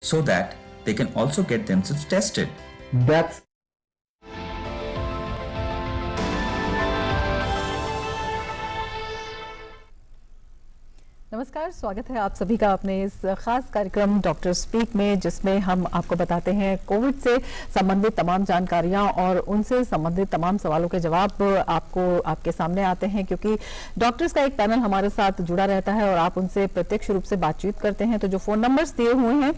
so that they can also get themselves tested. That's नमस्कार, स्वागत है आप सभी का अपने इस खास कार्यक्रम डॉक्टर स्पीक में, जिसमें हम आपको बताते हैं कोविड से संबंधित तमाम जानकारियां और उनसे संबंधित तमाम सवालों के जवाब आपको आपके सामने आते हैं, क्योंकि डॉक्टर्स का एक पैनल हमारे साथ जुड़ा रहता है और आप उनसे प्रत्यक्ष रूप से बातचीत करते हैं। तो जो फोन नंबर्स दिए हुए हैं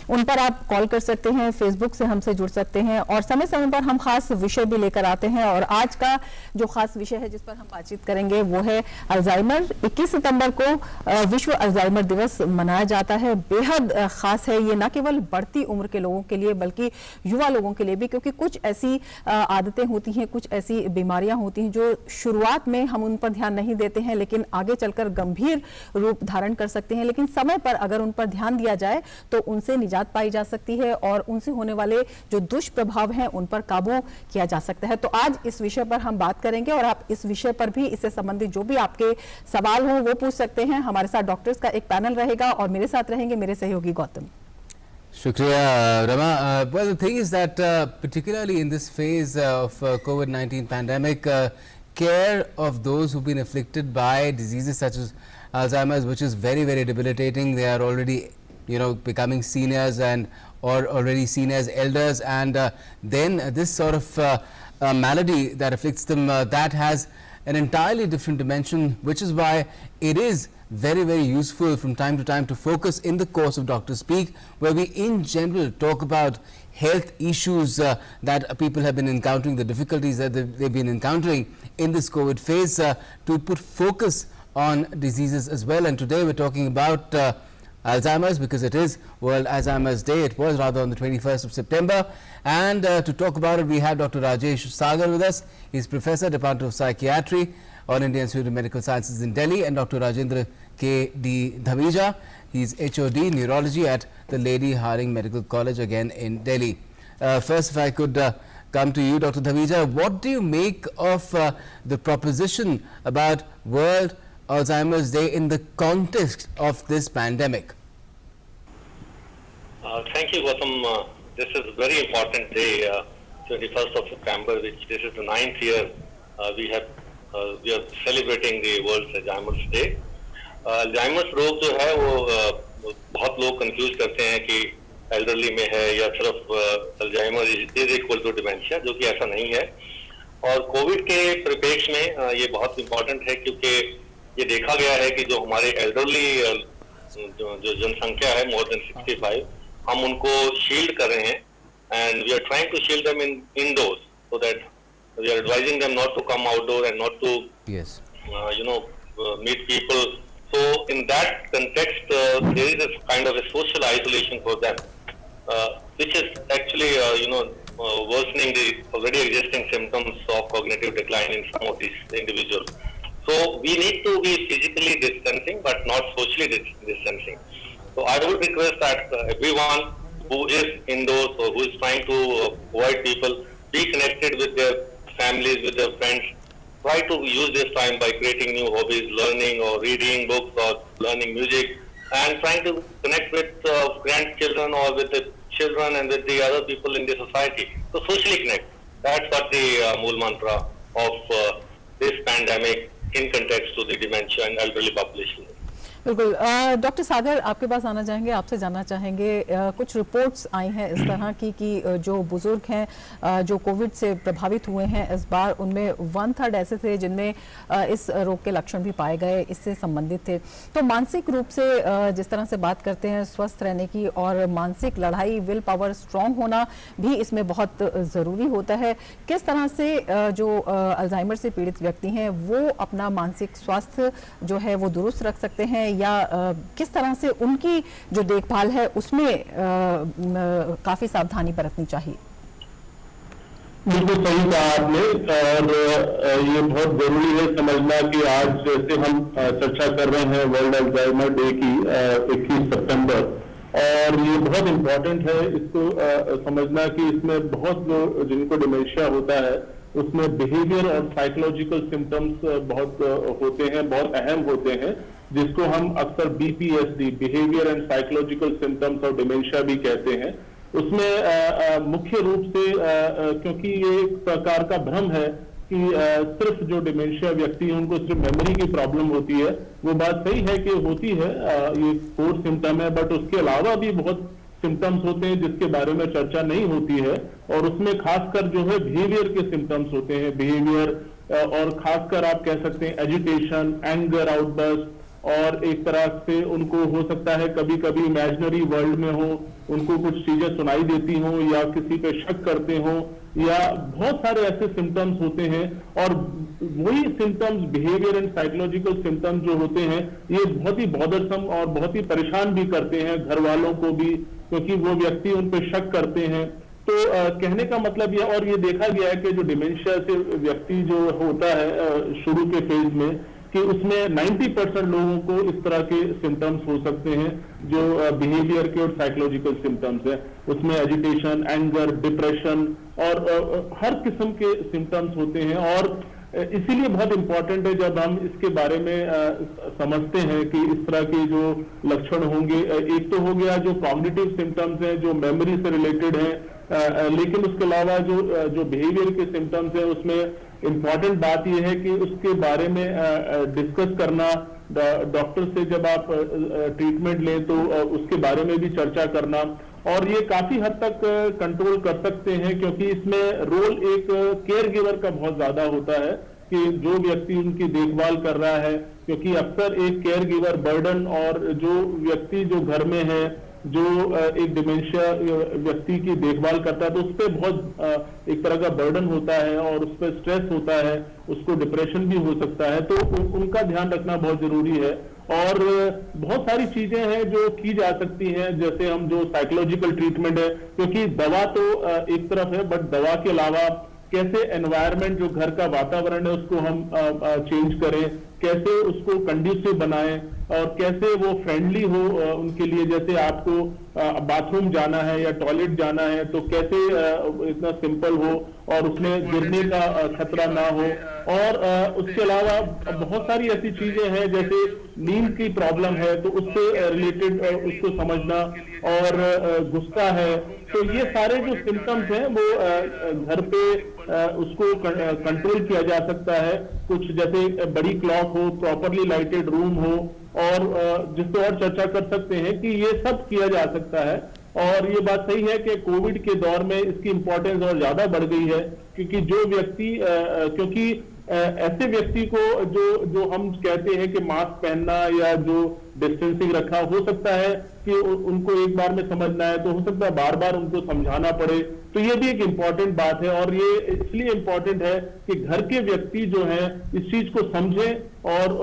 उन पर आप कॉल कर सकते हैं, फेसबुक से हमसे जुड़ सकते हैं और समय समय पर हम खास विषय भी लेकर आते हैं। और आज का जो खास विषय है जिस पर हम बातचीत करेंगे वो है अल्जाइमर। 21 सितंबर को विश्व अल्जाइमर दिवस मनाया जाता है। बेहद खास है ये, न केवल बढ़ती उम्र के लोगों के लिए बल्कि युवा लोगों के लिए भी, क्योंकि कुछ ऐसी आदतें होती हैं, कुछ ऐसी बीमारियां होती हैं जो शुरुआत में हम उन पर ध्यान नहीं देते हैं लेकिन आगे चलकर गंभीर रूप धारण कर सकते हैं। लेकिन समय पर अगर उन पर ध्यान दिया जाए तो उनसे निजात पाई जा सकती है और उनसे होने वाले जो दुष्प्रभाव हैं उन पर काबू किया जा सकता है। तो आज इस विषय पर हम बात करेंगे और आप इस विषय पर भी, इससे संबंधित जो भी आपके सवाल हो वो पूछ सकते हैं। हमारे साथ डॉक्टर्स का एक पैनल रहेगा और मेरे साथ रहेंगे मेरे सहयोगी Gautam. Shukriya, Rama. Well, the thing is that particularly in this phase of COVID-19 pandemic, care of those who've been afflicted by diseases such as Alzheimer's, which is very, very debilitating. They are already, becoming seniors and or already seen as elders, and then this sort of malady that afflicts them, that has an entirely different dimension, which is why it is very, very useful from time to time to focus in the course of Dr. Speak, where we in general talk about health issues that people have been encountering, the difficulties that they've been encountering in this COVID phase, to put focus on diseases as well. And today we're talking about Alzheimer's, because it is World Alzheimer's Day. It was rather on the 21st of September. And to talk about it, we have Dr. Rajesh Sagar with us. He's Professor, Department of Psychiatry, All India Institute of Medical Sciences in Delhi, and Dr. Rajendra K. D. Dhamija. He's HOD, Neurology at the Lady Hardinge Medical College, again in Delhi. First, if I could come to you, Dr. Dhamija, what do you make of the proposition about World Alzheimer's Day in the context of this pandemic? Thank you, Gautam. This is a very important day, 21st of September, which this is the 9th year we are celebrating the World Alzheimer's Day. Alzheimer's रोग जो है वो बहुत लोग confuse करते हैं कि elderly में है या सिर्फ Alzheimer is equal to dementia, जो कि ऐसा नहीं है। और कोविड के परिप्रेक्ष्य में ये बहुत इम्पोर्टेंट है, क्योंकि ये देखा गया है कि जो हमारे एल्डरली जो जनसंख्या है मोर देन 65, हम उनको शील्ड कर रहे हैं, and we are trying to shield them in indoors, so that we are advising them not to come outdoor and not to meet people. So in that context, there is a kind of a social isolation for them, which is actually worsening the already existing symptoms of cognitive decline in some of these individuals. So we need to be physically distancing, but not socially distancing. So I would request that everyone who is indoors or who is trying to avoid people, be connected with their families, with their friends. Try to use this time by creating new hobbies, learning or reading books or learning music, and trying to connect with grandchildren or with the children and with the other people in the society. So socially connect. That's what the mool mantra of this pandemic in context to the dementia and elderly population. बिल्कुल। Doctor सागर, आपके पास आना चाहेंगे, आपसे जानना चाहेंगे, कुछ reports आई हैं इस तरह की कि जो बुजुर्ग हैं जो कोविड से प्रभावित हुए हैं इस बार, उनमें 1/3 ऐसे थे जिनमें इस रोग के लक्षण भी पाए गए, इससे संबंधित थे। तो मानसिक रूप से जिस तरह से बात करते हैं स्वस्थ रहने की, और मानसिक लड़ाई, विल पावर स्ट्रांग होना भी इसमें बहुत ज़रूरी होता है। किस तरह से जो अल्जाइमर से पीड़ित व्यक्ति हैं वो अपना मानसिक स्वास्थ्य जो है वो दुरुस्त रख सकते हैं, या किस तरह से उनकी जो देखभाल है उसमें काफी सावधानी बरतनी चाहिए? बिल्कुल सही कहा आपने, और ये बहुत जरूरी है समझना कि आज जैसे हम चर्चा कर रहे हैं वर्ल्ड अल्जाइमर डे की 21 सितंबर, और ये बहुत इम्पोर्टेंट है इसको समझना कि इसमें बहुत लोग जिनको डिमेंशिया होता है उसमें बिहेवियर और साइकोलॉजिकल सिम्टम्स बहुत होते हैं, बहुत अहम होते हैं, जिसको हम अक्सर BPSD, behaviour and psychological symptoms of dementia भी कहते हैं। उसमें मुख्य रूप से क्योंकि ये एक प्रकार का भ्रम है कि सिर्फ जो डिमेंशिया व्यक्ति है उनको सिर्फ मेमोरी की प्रॉब्लम होती है, वो बात सही है कि होती है, ये कोर सिम्टम है, बट उसके अलावा भी बहुत सिम्टम्स होते हैं जिसके बारे में चर्चा नहीं होती है, और उसमें खासकर जो है बिहेवियर के सिम्टम्स होते हैं, बिहेवियर और खासकर आप कह सकते हैं एजिटेशन, एंगर आउटबर्स्ट, और एक तरह से उनको हो सकता है कभी कभी इमेजिनरी वर्ल्ड में हो, उनको कुछ चीजें सुनाई देती हो या किसी पे शक करते हो, या बहुत सारे ऐसे सिम्टम्स होते हैं। और वही symptoms, behaviour and psychological symptoms जो होते हैं, ये बहुत ही बॉदरसम और बहुत ही परेशान भी करते हैं घर वालों को भी, क्योंकि वो व्यक्ति उन पे शक करते हैं। तो कहने का मतलब ये, और ये देखा गया है कि जो डिमेंशिया से व्यक्ति जो होता है शुरू के फेज में, कि उसमें 90% लोगों को इस तरह के सिम्टम्स हो सकते हैं जो बिहेवियर के और साइकोलॉजिकल सिम्टम्स हैं। उसमें एजिटेशन, एंगर, डिप्रेशन और हर किस्म के सिम्टम्स होते हैं। और इसीलिए बहुत इंपॉर्टेंट है जब हम इसके बारे में समझते हैं कि इस तरह के जो लक्षण होंगे, एक तो हो गया जो कॉग्निटिव सिम्टम्स हैं जो मेमोरी से रिलेटेड हैं, लेकिन उसके अलावा जो बिहेवियर के सिम्टम्स हैं उसमें इम्पॉर्टेंट बात यह है कि उसके बारे में डिस्कस करना, डॉक्टर से जब आप ट्रीटमेंट लें तो उसके बारे में भी चर्चा करना, और ये काफी हद तक कंट्रोल कर सकते हैं, क्योंकि इसमें रोल एक केयर गिवर का बहुत ज्यादा होता है कि जो व्यक्ति उनकी देखभाल कर रहा है, क्योंकि अक्सर एक केयर गिवर बर्डन, और जो व्यक्ति जो घर में है जो एक डिमेंशिया व्यक्ति की देखभाल करता है तो उस पर बहुत एक तरह का बर्डन होता है और उस पर स्ट्रेस होता है, उसको डिप्रेशन भी हो सकता है, तो उनका ध्यान रखना बहुत जरूरी है। और बहुत सारी चीजें हैं जो की जा सकती हैं, जैसे हम जो साइकोलॉजिकल ट्रीटमेंट है, क्योंकि दवा तो एक तरफ है, बट दवा के अलावा कैसे एनवायरनमेंट, जो घर का वातावरण है उसको हम चेंज करें, कैसे उसको कंड्यूसिव बनाएं और कैसे वो फ्रेंडली हो उनके लिए। जैसे आपको बाथरूम जाना है या टॉयलेट जाना है तो कैसे इतना सिंपल हो और उसमें गिरने का खतरा ना हो। और उसके अलावा बहुत सारी ऐसी चीजें हैं, जैसे नींद की प्रॉब्लम है तो उससे रिलेटेड उसको समझना, और गुस्सा है, तो ये सारे जो सिम्टम्स हैं वो घर पे उसको कंट्रोल किया जा सकता है। कुछ जैसे बड़ी क्लॉक हो, प्रॉपरली लाइटेड रूम हो, और जिसको और चर्चा कर सकते हैं कि ये सब किया जा सकता है। और ये बात सही है कि कोविड के दौर में इसकी इंपॉर्टेंस और ज्यादा बढ़ गई है, क्योंकि जो व्यक्ति क्योंकि ऐसे व्यक्ति को जो हम कहते हैं कि मास्क पहनना या जो डिस्टेंसिंग रखना, हो सकता है कि उनको एक बार में समझना है, तो हो सकता है बार बार उनको समझाना पड़े, तो ये भी एक इम्पॉर्टेंट बात है। और ये इसलिए इम्पॉर्टेंट है कि घर के व्यक्ति जो है इस चीज को समझें और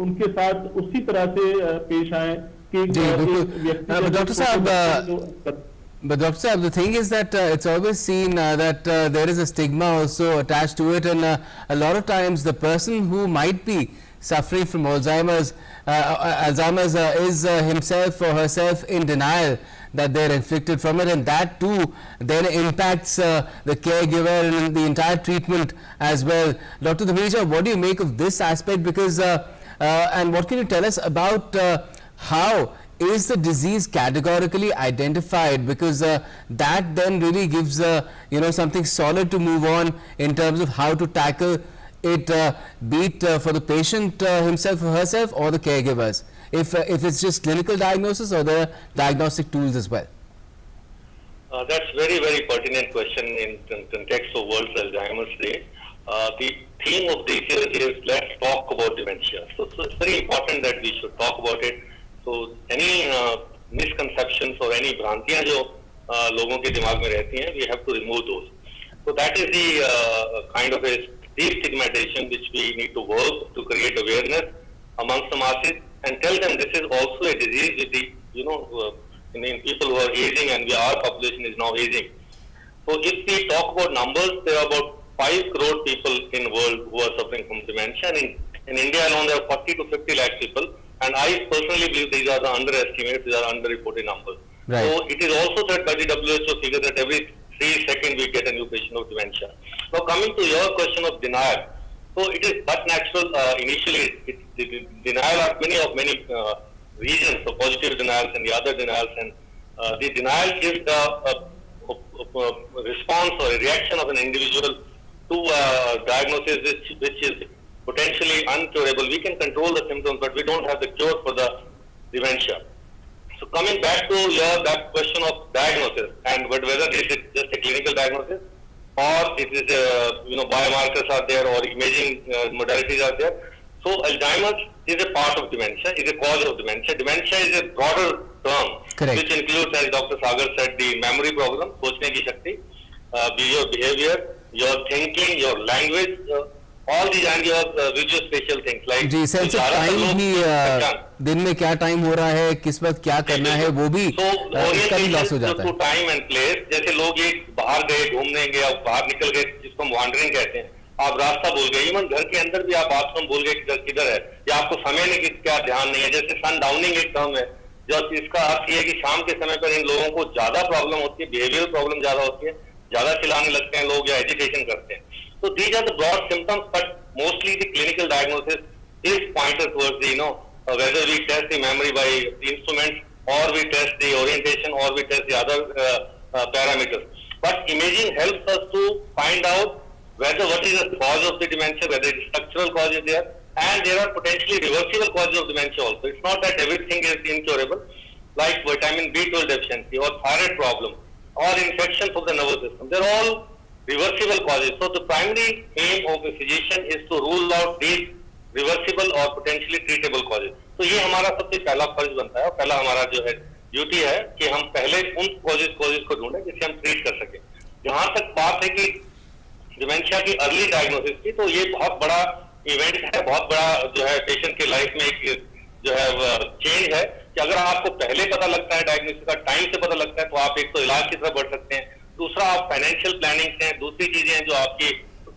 उनके साथ उसी तरह से पेश आए कि डॉक्टर साहब, but Dr. Saab, the thing is that it's always seen that there is a stigma also attached to it, and a lot of times the person who might be suffering from Alzheimer's is himself or herself in denial that they're inflicted from it, and that too then impacts the caregiver and the entire treatment as well. Dr. Dhameja, what do you make of this aspect? Because and what can you tell us about how is the disease categorically identified, because that then really gives something solid to move on in terms of how to tackle it, be it for the patient himself or herself or the caregivers, if it's just clinical diagnosis or the diagnostic tools as well. That's very, very pertinent question in context of World Alzheimer's Day. The theme of this year is let's talk about dementia. So it's very important that we should talk about it. So any misconceptions or any भ्रांतियां जो लोगों के दिमाग में रहती हैं, we have to remove those. So that is the kind of a de-stigmatization which we need to work to create awareness amongst the masses and tell them this is also a disease with the in people who are aging, and our population is now aging. So if we talk about numbers, there are about 5 crore people in the world who are suffering from dementia, and in India alone there are 40 to 50 lakh people. And I personally believe these are the underestimates, these are underreported numbers. Right. So it is also said by the WHO figure that every 3 seconds we get a new patient of dementia. Now coming to your question of denial, So it is but natural initially. The denial are many reasons, so positive denials and the other denials, and the denial is the response or a reaction of an individual to diagnosis which is potentially uncurable. We can control the symptoms, but we don't have the cure for the dementia. So coming back to that question of diagnosis and whether it is just a clinical diagnosis or it is biomarkers are there or imaging modalities are there. So Alzheimer's is a part of dementia, is a cause of dementia. Dementia is a broader term, Correct. which includes, as Dr. Sagar said, the memory problem, सोचने की शक्ति, your behavior, your thinking, your language, all these and your visual spatial things like. जी, sense of time भी दिन में क्या time हो रहा है, किस वक्त क्या करना है, वो भी इसका भी लॉस हो जाता है. टाइम एंड प्लेस, जैसे लोग ये बाहर गए घूमने गए, बाहर निकल गए, जिसको हम वॉन्डरिंग कहते हैं, आप रास्ता भूल गए, इवन घर के अंदर भी आप बाथरूम भूल गए किधर है, या आपको समय नहीं क्या ध्यान नहीं है. जैसे सन डाउनिंग एक टर्म है, जो इसका अर्थ ये है कि शाम के समय पर इन लोगों को ज्यादा प्रॉब्लम होती है, बिहेवियरल प्रॉब्लम ज्यादा होती है, ज्यादा चिल्लाने लगते हैं लोग या एजिटेशन करते हैं. So these are the broad symptoms, but mostly the clinical diagnosis is pointed towards the, whether we test the memory by the instruments or we test the orientation or we test the other parameters. But imaging helps us to find out what is the cause of the dementia, whether it is structural cause is there, and there are potentially reversible causes of dementia also. It's not that everything is incurable, like vitamin B12 deficiency or thyroid problem or infections of the nervous system. They're all reversible causes. So the primary aim of a physician is to rule out these reversible or potentially treatable causes. तो ये हमारा सबसे पहला फर्ज बनता है और पहला हमारा जो है ड्यूटी है कि हम पहले उन कॉजेज को ढूंढें जिससे हम ट्रीट कर सकें. जहां तक बात है कि डिमेंशिया की अर्ली डायग्नोसिस की, तो ये बहुत बड़ा इवेंट है, बहुत बड़ा जो है पेशेंट के लाइफ में एक जो है चेंज है कि अगर आपको पहले पता लगता है, डायग्नोसिस का टाइम से पता लगता है, तो आप एक तो इलाज की तरफ बढ़ सकते हैं, दूसरा आप फाइनेंशियल प्लानिंग हैं, दूसरी चीजें हैं जो आपकी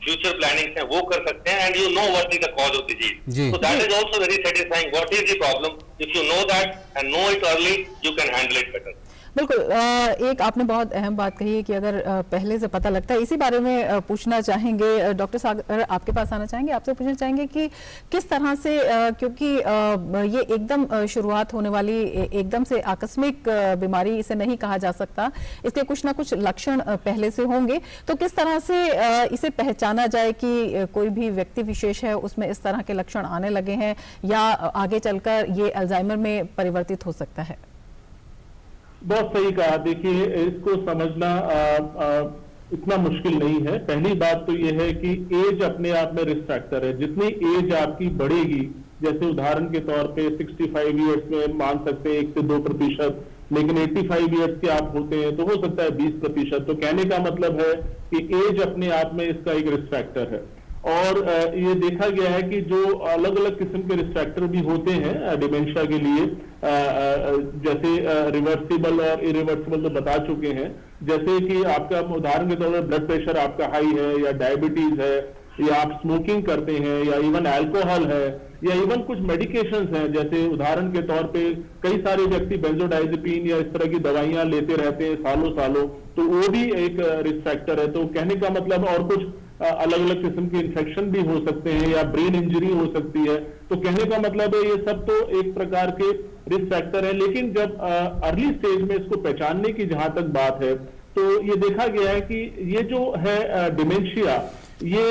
फ्यूचर प्लानिंग हैं वो कर सकते हैं, and you know what is the cause of disease. So that is also very satisfying. What is the problem, if you know that and know it early, you can handle it better. बिल्कुल, एक आपने बहुत अहम बात कही है कि अगर पहले से पता लगता है. इसी बारे में पूछना चाहेंगे डॉक्टर सागर, आपके पास आना चाहेंगे, आपसे पूछना चाहेंगे कि किस तरह से, क्योंकि ये एकदम शुरुआत होने वाली एकदम से आकस्मिक बीमारी इसे नहीं कहा जा सकता, इसके कुछ ना कुछ लक्षण पहले से होंगे, तो किस तरह से इसे पहचाना जाए कि कोई भी व्यक्ति विशेष है उसमें इस तरह के लक्षण आने लगे हैं या आगे चलकर ये अल्जाइमर में परिवर्तित हो सकता है? बहुत सही कहा. देखिए, इसको समझना इतना मुश्किल नहीं है. पहली बात तो यह है कि एज अपने आप में रिस्क फैक्टर है. जितनी एज आपकी बढ़ेगी, जैसे उदाहरण के तौर पे 65 ईयर्स में मान सकते हैं 1 से 2%, लेकिन 85 ईयर्स के आप होते हैं तो हो सकता है 20%. तो कहने का मतलब है कि एज अपने आप में इसका एक रिस्क फैक्टर है. और ये देखा गया है कि जो अलग अलग किस्म के रिस्क फैक्टर भी होते हैं डिमेंशिया के लिए, जैसे रिवर्सिबल और इरिवर्सिबल तो बता चुके हैं. जैसे कि आपका उदाहरण के तौर पर ब्लड प्रेशर आपका हाई है, या डायबिटीज है, या आप स्मोकिंग करते हैं, या इवन अल्कोहल है, या इवन कुछ मेडिकेशंस हैं. जैसे उदाहरण के तौर पे कई सारे व्यक्ति बेंजोडाइजेपिन या इस तरह की दवाइयां लेते रहते हैं सालों, तो वो भी एक रिस्क फैक्टर है. तो कहने का मतलब, और कुछ अलग अलग किस्म के इन्फेक्शन भी हो सकते हैं, या ब्रेन इंजरी हो सकती है. तो कहने का मतलब है ये सब तो एक प्रकार के रिस्क फैक्टर है. लेकिन जब अर्ली स्टेज में इसको पहचानने की जहां तक बात है, तो ये देखा गया है कि ये जो है डिमेंशिया, ये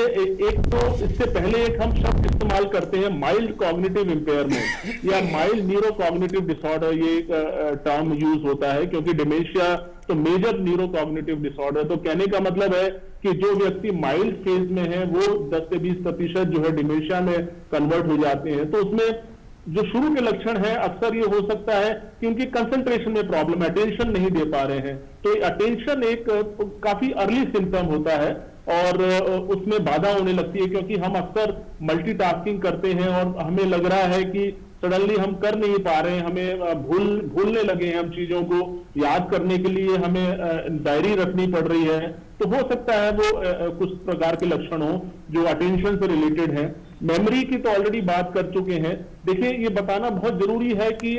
एक तो इससे पहले एक हम शब्द इस्तेमाल करते हैं माइल्ड कॉग्निटिव इंपेयरमेंट या माइल्ड न्यूरो कॉग्निटिव डिसऑर्डर, ये एक टर्म यूज होता है, क्योंकि डिमेंशिया तो मेजर न्यूरो कॉग्निटिव डिसऑर्डर. तो कहने का मतलब है कि जो व्यक्ति माइल्ड फेज में है वो 10 से 20% जो है डिमेंशिया में कन्वर्ट हो जाते हैं. तो उसमें जो शुरू के लक्षण है अक्सर ये हो सकता है कि उनकी कंसंट्रेशन में प्रॉब्लम, अटेंशन नहीं दे पा रहे हैं. तो अटेंशन एक काफी अर्ली सिम्टम होता है और उसमें बाधा होने लगती है, क्योंकि हम अक्सर मल्टीटास्किंग करते हैं और हमें लग रहा है कि सडनली हम कर नहीं पा रहे हैं, हमें भूलने लगे हैं. हम चीजों को याद करने के लिए हमें डायरी रखनी पड़ रही है. तो हो सकता है वो कुछ प्रकार के लक्षण हो जो अटेंशन से रिलेटेड है. मेमोरी की तो ऑलरेडी बात कर चुके हैं. देखिए, ये बताना बहुत जरूरी है कि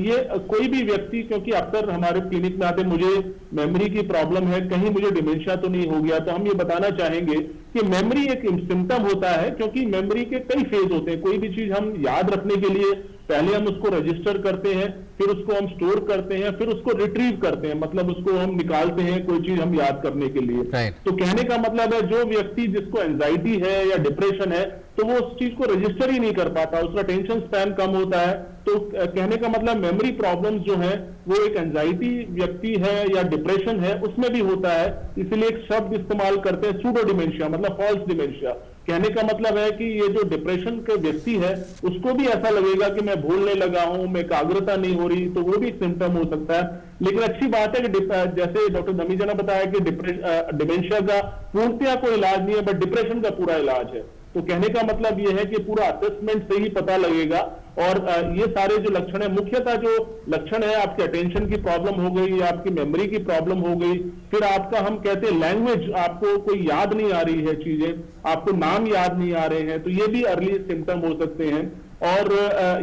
ये कोई भी व्यक्ति, क्योंकि अक्सर हमारे क्लिनिक में आते मुझे मेमोरी की प्रॉब्लम है, कहीं मुझे डिमेंशिया तो नहीं हो गया, तो हम ये बताना चाहेंगे कि मेमोरी एक सिम्टम होता है, क्योंकि मेमोरी के कई फेज होते हैं। कोई भी चीज हम याद रखने के लिए पहले हम उसको रजिस्टर करते हैं, फिर उसको हम स्टोर करते हैं, फिर उसको रिट्रीव करते हैं, मतलब उसको हम निकालते हैं कोई चीज हम याद करने के लिए। तो कहने का मतलब है जो व्यक्ति जिसको एंजाइटी है या डिप्रेशन है तो वो उस चीज को रजिस्टर ही नहीं कर पाता, उसका टेंशन स्पैन कम होता है। तो कहने का मतलब मेमोरी प्रॉब्लम्स जो है वो एक एंजाइटी व्यक्ति है या डिप्रेशन है उसमें भी होता है। इसलिए एक शब्द इस्तेमाल करते हैं सूडो डिमेंशिया, मतलब फॉल्स डिमेंशिया। कहने का मतलब है कि ये जो डिप्रेशन के व्यक्ति है उसको भी ऐसा लगेगा कि मैं भूलने लगा हूं, मैं एकाग्रता नहीं हो रही, तो वो भी एक सिम्टम हो सकता है। लेकिन अच्छी बात है कि जैसे डॉक्टर धमीजा ने बताया कि डिमेंशिया का पूर्णतया कोई इलाज नहीं है, बट डिप्रेशन का पूरा इलाज है। तो कहने का मतलब ये है कि पूरा असेसमेंट से ही पता लगेगा। और ये सारे जो लक्षण है, मुख्यतः जो लक्षण है आपके अटेंशन की प्रॉब्लम हो गई या आपकी मेमोरी की प्रॉब्लम हो गई, फिर आपका हम कहते हैं लैंग्वेज, आपको कोई याद नहीं आ रही है चीजें, आपको नाम याद नहीं आ रहे हैं, तो ये भी अर्ली सिम्टम हो सकते हैं। और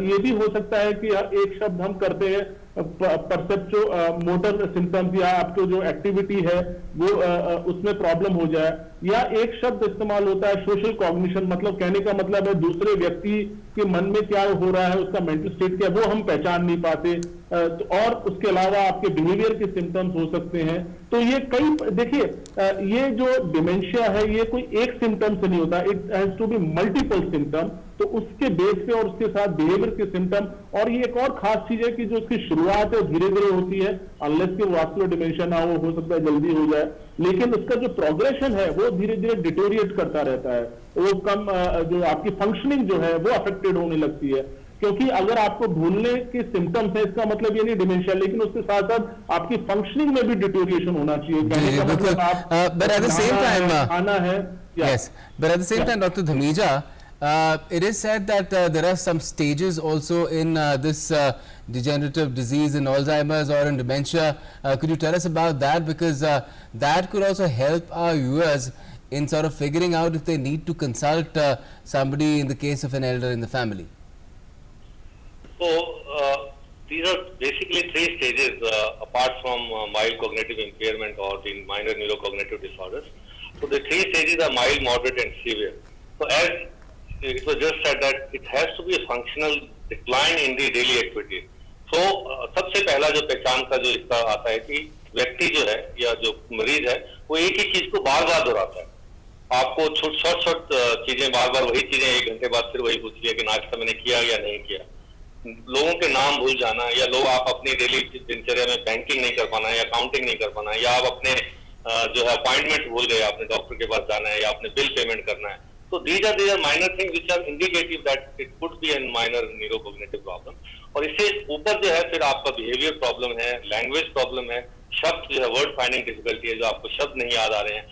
ये भी हो सकता है कि एक शब्द हम करते हैं परसेप्चो मोटर सिम्टम्स, या आपको जो एक्टिविटी है वो उसमें प्रॉब्लम हो जाए। या एक शब्द इस्तेमाल होता है सोशल कॉग्निशन, मतलब कहने का मतलब है दूसरे व्यक्ति के मन में क्या हो रहा है, उसका मेंटल स्टेट क्या, वो हम पहचान नहीं पाते। और उसके अलावा आपके बिहेवियर के सिम्टम्स हो सकते हैं। तो ये कई, देखिए ये जो डिमेंशिया है ये कोई एक सिम्टम से नहीं होता, it has to be multiple symptom. तो उसके बेस पे और उसके साथ बिहेवियर के सिम्टम, और ये एक और खास चीज है कि जो उसकी शुरुआत है धीरे धीरे होती है, अनलेस कि वास्कुलर डिमेंशिया ना हो सकता है जल्दी हो जाए, लेकिन उसका जो प्रोग्रेशन है वो धीरे धीरे डिटोरिएट करता रहता है। वो कम जो आपकी फंक्शनिंग जो है वो अफेक्टेड होने लगती है। क्योंकि अगर आपको भूलने के सिम्टम्स है, इसका मतलब ये नहीं डिमेंशिया, लेकिन उसके साथ साथ आपकी फंक्शनिंग में भी डिटोरिएशन होना चाहिए। कहने का मतलब आप खाना है। Yes, but at the same time, Dr. Dhameja, it is said that there are some stages also in this degenerative disease in Alzheimer's or in dementia. Could you tell us about that, because that could also help our viewers in sort of figuring out if they need to consult somebody in the case of an elder in the family? So these are basically three stages apart from mild cognitive impairment or the minor neurocognitive disorders. So the three stages are mild, moderate and severe. So as it was just said that it has to be a functional decline in the daily activity. So सबसे पहला जो पहचान का जो इसका आता है कि व्यक्ति जो है या जो मरीज है वो एक ही चीज को बार बार दोहराता है। आपको छोट चीजें बार बार वही चीजें 1 घंटे बाद फिर वही पूछ लिया कि नाश्ता मैंने किया या नहीं किया। लोगों के नाम भूल जाना, या लोग आप अपनी डेली दिनचर्या में बैंकिंग नहीं कर पाना या अकाउंटिंग नहीं कर पाना, या आप अपने जो है अपॉइंटमेंट भूल गए, आपने डॉक्टर के पास जाना है या आपने बिल पेमेंट करना है। तो these are minor things which are indicative that it could be a minor neurocognitive problem. और इससे ऊपर जो है फिर आपका बिहेवियर प्रॉब्लम है, लैंग्वेज प्रॉब्लम है, शब्द जो है वर्ड फाइंडिंग डिफिकल्टी है, जो आपको शब्द नहीं याद आ रहे हैं,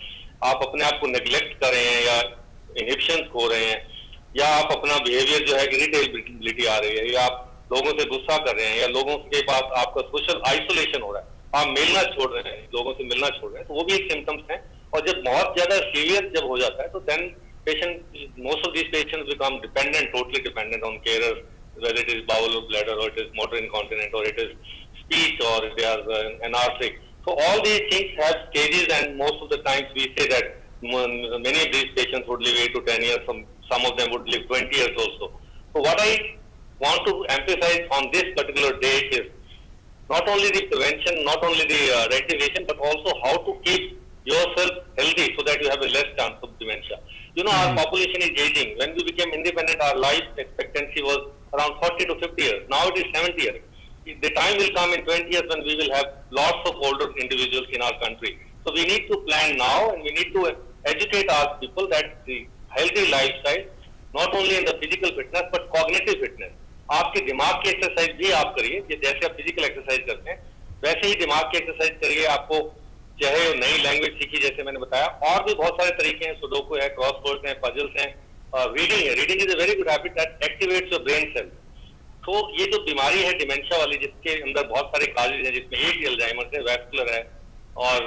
आप अपने आप को नेग्लेक्ट कर रहे हैं या इनहिबिशंस खो रहे हैं, या आप अपना बिहेवियर जो है इरिटेबिलिटी आ रही है, या आप लोगों से गुस्सा कर रहे हैं, या लोगों के पास आपका सोशल आइसोलेशन हो रहा है, आप मिलना छोड़ रहे हैं, लोगों से मिलना छोड़ रहे हैं, तो वो भी एक सिम्टम्स हैं। और जब बहुत ज्यादा सीवियर जब हो जाता है तो then most of these patients become dependent, totally dependent on carers, whether it is bowel or bladder, or it is motor incontinent, or it is speech, or they are anarchic. So all these things have stages, and most of the times we say that many of these patients would live 8 to 10 years, some of them would live 20 years also. So what I want to emphasize on this particular day is not only the prevention, not only the rectification, but also how to keep yourself healthy so that you have a less chance of dementia. You know, our population is aging. When we became independent, our life expectancy was around 40 to 50 years. Now it is 70 years. The time will come in 20 years when we will have lots of older individuals in our country. So we need to plan now, and we need to educate our people that the healthy lifestyle, not only in the physical fitness, but cognitive fitness. आपके दिमाग की exercise भी आप करिए, जैसे आप physical exercise करते हैं वैसे ही दिमाग की एक्सरसाइज करिए। आपको चाहे नई लैंग्वेज सीखी, जैसे मैंने बताया, और भी बहुत सारे तरीके हैं, सुडोकू है, क्रॉसवर्ड्स हैं, पजल्स हैं, रीडिंग है। Reading is a very good habit that activates your brain cell. तो ये जो बीमारी है डिमेंशिया वाली, जिसके अंदर बहुत सारे काजेज हैं, जिसमें एक अल्जाइमर है, वैस्कुलर है, और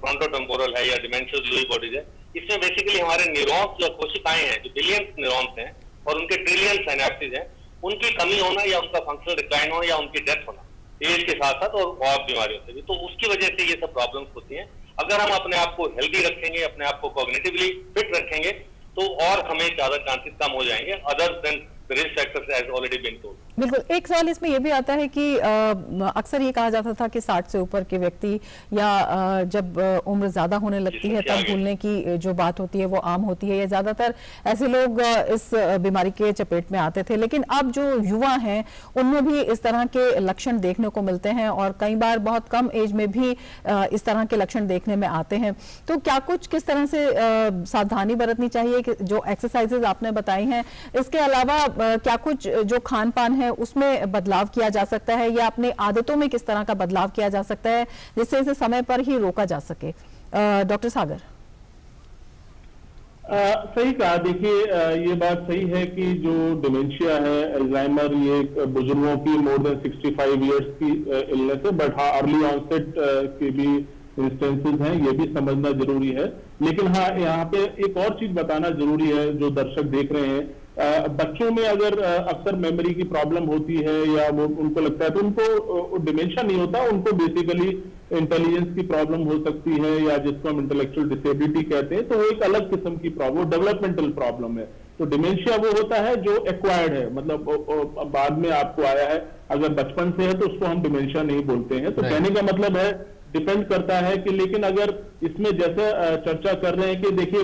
फ्रंटोटेम्पोरल है, या डिमेंशिया लुई बॉडीज है। इसमें बेसिकली हमारे न्यूरॉन्स जो कोशिकाएं हैं, जो बिलियंस न्यूरॉन्स हैं और उनके ट्रिलियन सिनेप्सिस हैं, उनकी कमी होना या उनका फंक्शनल डिक्लाइन होना या उनकी डेथ होना एज के साथ साथ और बीमारियों से भी, तो उसकी वजह से ये सब प्रॉब्लम्स होती हैं। अगर हम अपने आप को हेल्दी रखेंगे, अपने आप को कॉग्निटिवली फिट रखेंगे, तो और हमें ज्यादा चांसेस कम हो जाएंगे other than the risk factors has already been told. बिल्कुल। एक सवाल इसमें यह भी आता है कि अक्सर ये कहा जाता था कि 60 से ऊपर के व्यक्ति या जब उम्र ज्यादा होने लगती है तब भूलने की जो बात होती है वो आम होती है, या ज्यादातर ऐसे लोग इस बीमारी के चपेट में आते थे। लेकिन अब जो युवा हैं उनमें भी इस तरह के लक्षण देखने को मिलते हैं और कई बार बहुत कम एज में भी इस तरह के लक्षण देखने में आते हैं। तो क्या कुछ किस तरह से सावधानी बरतनी चाहिए कि जो एक्सरसाइजेज आपने बताई हैं, इसके अलावा क्या कुछ जो खान पान है उसमें बदलाव किया जा सकता है, या अपने आदतों में किस तरह का बदलाव किया जा सकता है जिससे इसे समय पर ही रोका जा सके? डॉक्टर सागर। सही कहा। देखिए, ये बात सही है कि जो डिमेंशिया है, अल्जाइमर, ये बुजुर्गों की मोर देन 65 इयर्स की इलनेस है, बट हाँ अर्ली ऑनसेट के भी इंस्टेंसेस हैं, ये भी समझना जरूरी है। लेकिन हाँ, यहाँ पे एक और चीज बताना जरूरी है जो दर्शक देख रहे हैं। बच्चों में अगर अक्सर मेमोरी की प्रॉब्लम होती है या वो उनको लगता है, तो उनको डिमेंशिया नहीं होता, उनको बेसिकली इंटेलिजेंस की प्रॉब्लम हो सकती है, या जिसको हम इंटेलेक्चुअल डिसेबिलिटी कहते हैं, तो वो एक अलग किस्म की प्रॉब्लम, डेवलपमेंटल प्रॉब्लम है। तो डिमेंशिया वो होता है जो एक्वायर्ड है, मतलब बाद में आपको आया है। अगर बचपन से है तो उसको हम डिमेंशिया नहीं बोलते हैं। तो कहने का मतलब है डिपेंड करता है कि, लेकिन अगर इसमें जैसे चर्चा कर रहे हैं कि देखिए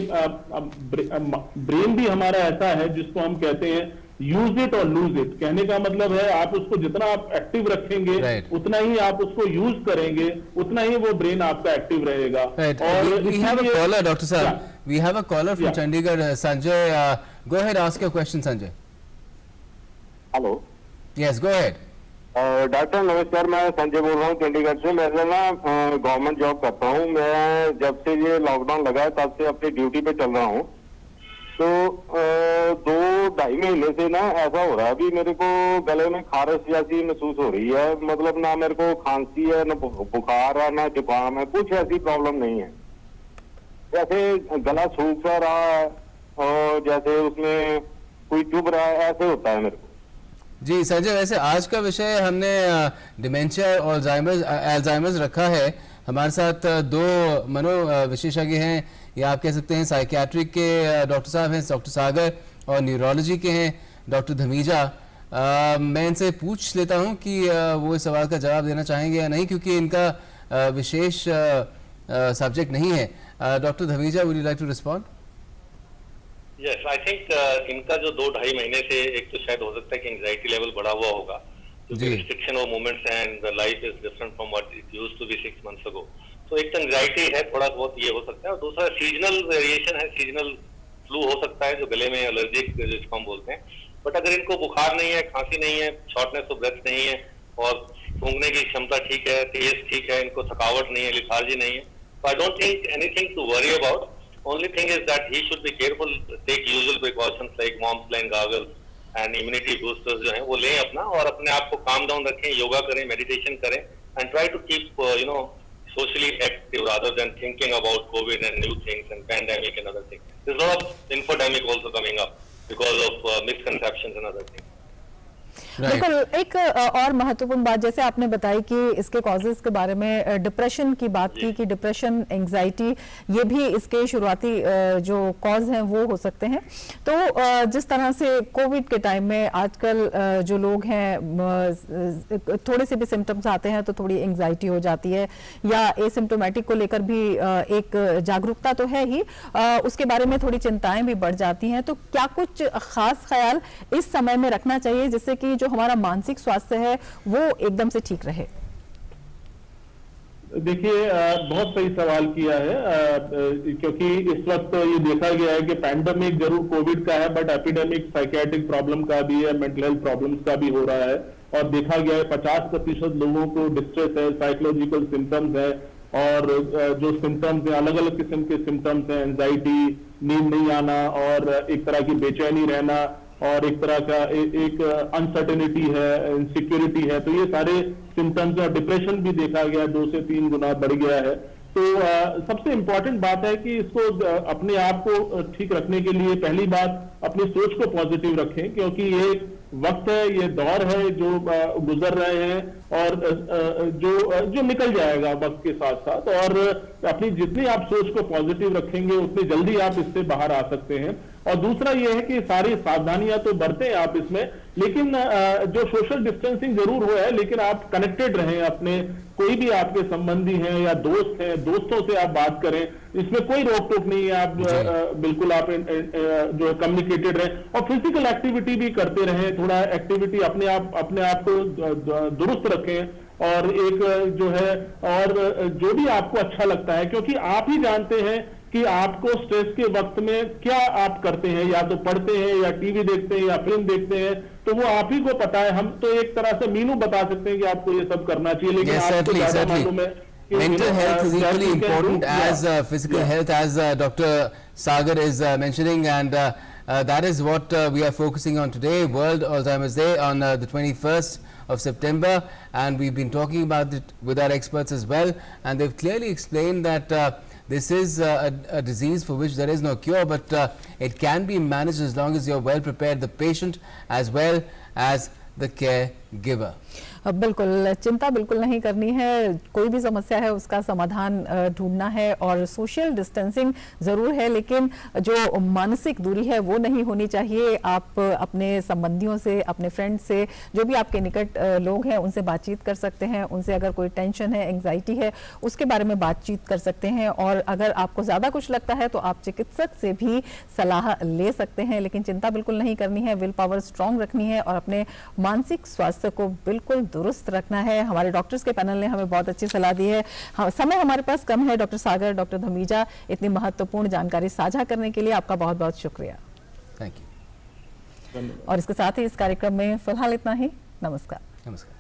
ब्रेन भी हमारा ऐसा है जिसको हम कहते हैं यूज इट और लूज इट। कहने का मतलब है आप उसको जितना आप एक्टिव रखेंगे उतना ही आप उसको यूज करेंगे, उतना ही वो ब्रेन आपका एक्टिव रहेगा। और we have a caller, Dr. Saab. We have a caller from Chandigarh, Sanjay. Go ahead, ask your question, Sanjay. Hello. Yes, go ahead. Doctor नमस्कार, मैं संजय बोल रहा हूँ चंडीगढ़ से। मैं ना गवर्नमेंट जॉब करता हूँ। मैं जब से ये लॉकडाउन लगा है तब से अपनी ड्यूटी पे चल रहा हूँ। तो 2-2.5 महीने से ना ऐसा हो रहा है, अभी मेरे को गले में खारिश जैसी महसूस हो रही है। मतलब ना मेरे को खांसी है, ना बुखार है, ना जुकाम है, कुछ ऐसी प्रॉब्लम नहीं है। जैसे गला सूख सा रहा है और जैसे उसमें कोई चुभ रहा है, ऐसे होता है मेरे को। जी संजय, वैसे आज का विषय हमने डिमेंशिया और अल्जाइमर्स रखा है। हमारे साथ 2 मनो विशेषज्ञ हैं, या आप कह सकते हैं साइकियाट्रिक के डॉक्टर साहब हैं, डॉक्टर सागर, और न्यूरोलॉजी के हैं डॉक्टर धमीजा। मैं इनसे पूछ लेता हूं कि वो इस सवाल का जवाब देना चाहेंगे या नहीं, क्योंकि इनका विशेष सब्जेक्ट नहीं है। Doctor Dhamija, would you like to respond? Yes, I think इनका जो 2-2.5 महीने से एक तो शायद हो सकता है कि एंजाइटी लेवल बढ़ा हुआ होगा, क्योंकि restriction of movements and the life is different from what it used to be 6 months ago. तो एक तो एंजाइटी है, थोड़ा बहुत ये हो सकता है, और दूसरा सीजनल वेरिएशन है, सीजनल फ्लू हो सकता है जो गले में एलर्जिक जिसको हम बोलते हैं। बट अगर इनको बुखार नहीं है, खांसी नहीं है, शॉर्टनेस ऑफ ब्रेथ नहीं है, और सूंघने की क्षमता ठीक है, टेस्ट ठीक है, इनको थकावट नहीं है, लिथार्जी नहीं है, तो I don't think anything to worry about. Only thing is that he should be careful, take usual precautions like Momsline goggles and immunity boosters जो हैं वो लें अपना, और अपने आप को calm down रखें, योगा करें, meditation करें, and try to keep socially active rather than thinking about COVID and new things and pandemic and other things. There's a lot of infodemic also coming up because of misconceptions and other things. बिल्कुल। एक और महत्वपूर्ण बात जैसे आपने बताई कि इसके कॉजेज के बारे में, डिप्रेशन की बात की कि डिप्रेशन, एंजाइटी, ये भी इसके शुरुआती जो कॉज हैं वो हो सकते हैं। तो जिस तरह से कोविड के टाइम में आजकल जो लोग हैं थोड़े से भी सिम्टम्स आते हैं तो थोड़ी एंजाइटी हो जाती है, या एसिम्टोमेटिक को लेकर भी एक जागरूकता तो है ही, उसके बारे में थोड़ी चिंताएं भी बढ़ जाती हैं। तो क्या कुछ खास ख्याल इस समय में रखना चाहिए जिससे कि जो हमारा मानसिक स्वास्थ्य है वो एकदम से ठीक रहे? देखिए, बहुत सही सवाल किया है, क्योंकि इस वक्त ये देखा गया है कि पैंडेमिक जरूर कोविड का है, बट एपिडेमिक साइकियाट्रिक प्रॉब्लम का भी है, मेंटल हेल्थ प्रॉब्लम्स का भी हो रहा है। और देखा गया है 50% लोगों को डिस्ट्रेस है, साइकोलॉजिकल सिम्टम्स है, और जो सिम्टम्स है अलग अलग किस्म के सिम्टम्स हैं, एंजाइटी, नींद नहीं आना, और एक तरह की बेचैनी रहना, और एक तरह का एक अनसर्टेनिटी है, इनसिक्योरिटी है। तो ये सारे सिम्टम्स, और डिप्रेशन भी देखा गया 2 से 3 गुना बढ़ गया है। तो सबसे इंपॉर्टेंट बात है कि इसको अपने आप को ठीक रखने के लिए पहली बात अपनी सोच को पॉजिटिव रखें, क्योंकि ये वक्त है, ये दौर है जो गुजर रहे हैं, और जो निकल जाएगा वक्त के साथ साथ। और अपनी जितनी आप सोच को पॉजिटिव रखेंगे उतनी जल्दी आप इससे बाहर आ सकते हैं। और दूसरा ये है कि सारी सावधानियां तो बरतें आप इसमें, लेकिन जो सोशल डिस्टेंसिंग जरूर हुआ है, लेकिन आप कनेक्टेड रहें अपने, कोई भी आपके संबंधी हैं या दोस्त हैं, दोस्तों से आप बात करें, इसमें कोई रोक टोक नहीं है। आप बिल्कुल आप जो है कम्युनिकेटेड रहें, और फिजिकल एक्टिविटी भी करते रहें, थोड़ा एक्टिविटी अपने आप को दुरुस्त रखें। और एक जो है, और जो भी आपको अच्छा लगता है, क्योंकि आप ही जानते हैं कि आपको स्ट्रेस के वक्त में क्या आप करते हैं, या तो पढ़ते हैं या टीवी देखते हैं या फिल्म देखते हैं, तो वो आप ही को पता है। हम तो एक तरह से मीनू बता सकते हैं कि आपको ये सब करना चाहिए, लेकिन आपको ज्यादा मालूम है। Mental health is equally important as physical health, as Dr. Sagar is mentioning, and that is what we are focusing on today, World Alzheimer's Day on the 21st of September, and we've been talking about it with our experts as well, and they've clearly explained that this is a disease for which there is no cure, but it can be managed as long as you're well prepared, the patient as well as the caregiver. बिल्कुल चिंता बिल्कुल नहीं करनी है, कोई भी समस्या है उसका समाधान ढूंढना है, और सोशल डिस्टेंसिंग ज़रूर है, लेकिन जो मानसिक दूरी है वो नहीं होनी चाहिए। आप अपने संबंधियों से, अपने फ्रेंड से, जो भी आपके निकट लोग हैं उनसे बातचीत कर सकते हैं, उनसे अगर कोई टेंशन है, एंग्जाइटी है, उसके बारे में बातचीत कर सकते हैं, और अगर आपको ज़्यादा कुछ लगता है तो आप चिकित्सक से भी सलाह ले सकते हैं, लेकिन चिंता बिल्कुल नहीं करनी है, विल पावर स्ट्रॉन्ग रखनी है और अपने मानसिक स्वास्थ्य को बिल्कुल दुरुस्त रखना है। हमारे डॉक्टर्स के पैनल ने हमें बहुत अच्छी सलाह दी है। समय हमारे पास कम है। डॉक्टर सागर, डॉक्टर धमीजा, इतनी महत्वपूर्ण जानकारी साझा करने के लिए आपका बहुत बहुत शुक्रिया। Thank you. और इसके साथ ही इस कार्यक्रम में फिलहाल इतना ही। नमस्कार। नमस्कार।